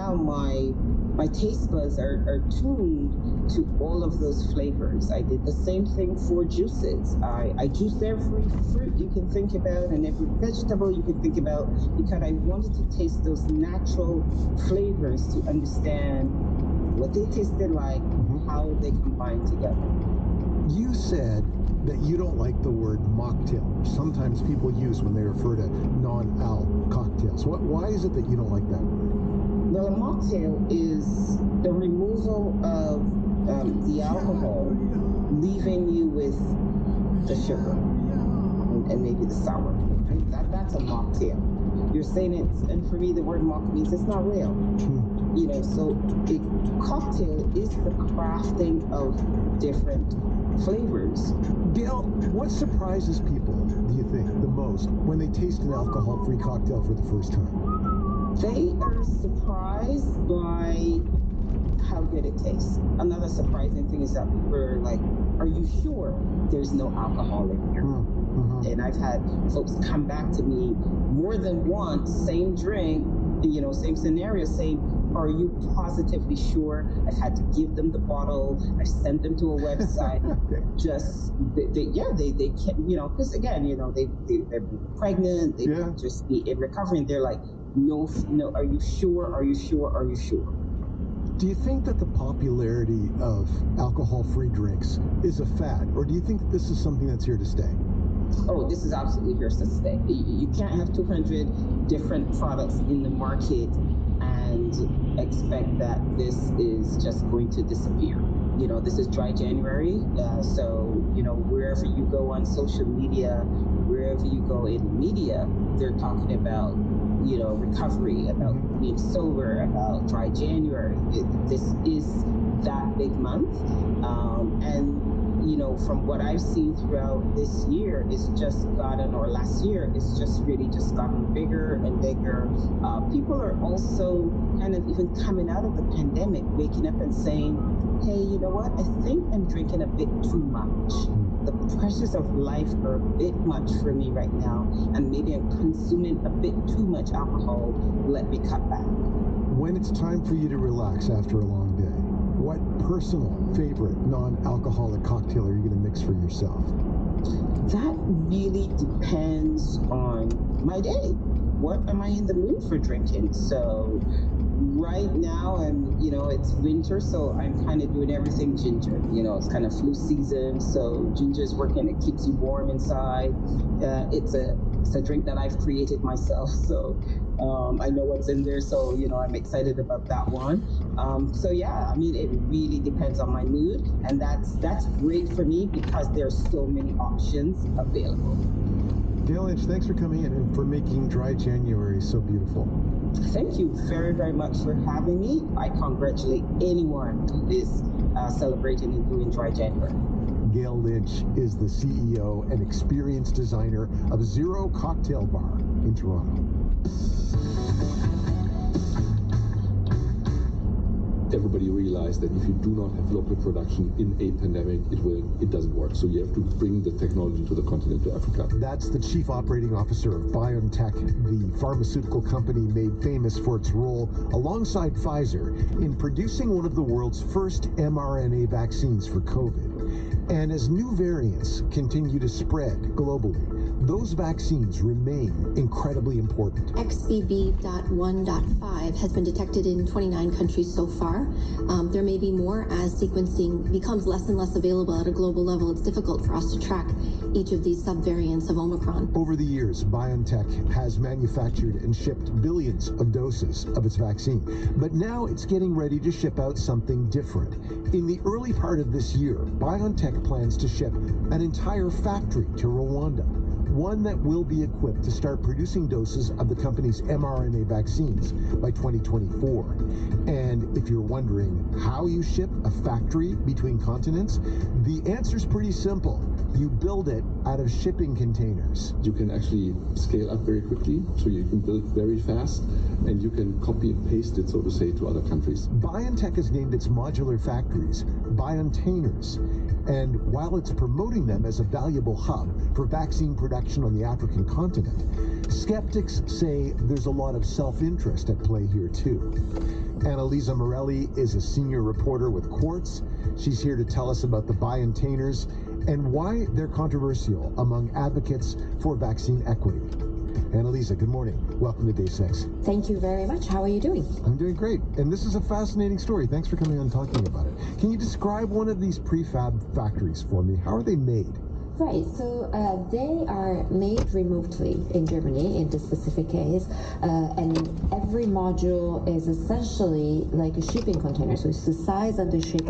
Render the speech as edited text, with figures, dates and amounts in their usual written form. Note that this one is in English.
now my taste buds are tuned to all of those flavors. I did the same thing for juices. I juiced every fruit you can think about and every vegetable you can think about because I wanted to taste those natural flavors to understand what they tasted like, how they combine together. You said that you don't like the word mocktail, which sometimes people use when they refer to non-al cocktails. Why is it that you don't like that word? Well, a mocktail is the removal of the alcohol, leaving you with the sugar and maybe the sour. Right? That's a mocktail. You're saying it's, and for me, the word mock means it's not real. You know, so a cocktail is the crafting of different flavors. Gail, what surprises people, do you think, the most when they taste an alcohol-free cocktail for the first time? They are surprised by how good it tastes. Another surprising thing is that people are like, are you sure there's no alcohol in here? And I've had folks come back to me more than once, same drink, you know, same scenario, saying, are you positively sure? I've had to give them the bottle. I've sent them to a website. Just, they can't, you know, because again, you know, they're pregnant, they might just be in recovery, and they're like, no, are you sure? Are you sure? Are you sure? Do you think that the popularity of alcohol-free drinks is a fad, or do you think that this is something that's here to stay? Oh, this is absolutely here to stay. You can't have 200 different products in the market and expect that this is just going to disappear. You know, this is dry January. So, you know, wherever you go on social media, wherever you go in the media, they're talking about, you know, recovery, about being sober, about dry January. This is that big month. And you know, from what I've seen throughout this year, it's just gotten, or last year, it's just really just gotten bigger and bigger. People are also kind of even coming out of the pandemic, waking up and saying, hey, you know what? I think I'm drinking a bit too much. The pressures of life are a bit much for me right now, and maybe I'm consuming a bit too much alcohol. Let me cut back. When it's time for you to relax after a long day, what personal favorite non-alcoholic cocktail are you going to mix for yourself? That really depends on my day. What am I in the mood for drinking? So right now, you know, it's winter, so I'm kind of doing everything ginger. You know, it's kind of flu season, so ginger is working. It keeps you warm inside. It's a drink that I've created myself, so I know what's in there. So, you know, I'm excited about that one. So yeah, I mean, it really depends on my mood, and that's great for me because there's so many options available. Gail Lynch, thanks for coming in and for making dry January so beautiful. Thank you very, very much for having me. I congratulate anyone who is celebrating and doing dry January. Gail Lynch is the CEO and experience designer of Zero Cocktail Bar in Toronto. Everybody realized that if you do not have local production in a pandemic, it doesn't work. So you have to bring the technology to the continent, to Africa. That's the chief operating officer of BioNTech, the pharmaceutical company made famous for its role alongside Pfizer in producing one of the world's first mRNA vaccines for COVID. And as new variants continue to spread globally, those vaccines remain incredibly important. XBB.1.5 has been detected in 29 countries so far. There may be more as sequencing becomes less and less available at a global level. It's difficult for us to track each of these subvariants of Omicron. Over the years, BioNTech has manufactured and shipped billions of doses of its vaccine. But now it's getting ready to ship out something different. In the early part of this year, BioNTech plans to ship an entire factory to Rwanda, one that will be equipped to start producing doses of the company's mRNA vaccines by 2024. And if you're wondering how you ship a factory between continents, the answer's pretty simple. You build it out of shipping containers. You can actually scale up very quickly, so you can build very fast, and you can copy and paste it, so to say, to other countries. BioNTech has named its modular factories Biontainers. And while it's promoting them as a valuable hub for vaccine production on the African continent, skeptics say there's a lot of self-interest at play here too. Annalisa Morelli is a senior reporter with Quartz. She's here to tell us about the BioNTainers and why they're controversial among advocates for vaccine equity. Annalisa, good morning. Welcome to Day 6. Thank you very much. How are you doing? I'm doing great. And this is a fascinating story. Thanks for coming on and talking about it. Can you describe one of these prefab factories for me? How are they made? Right, so they are made remotely in Germany in this specific case, and every module is essentially like a shipping container, so it's the size and the shape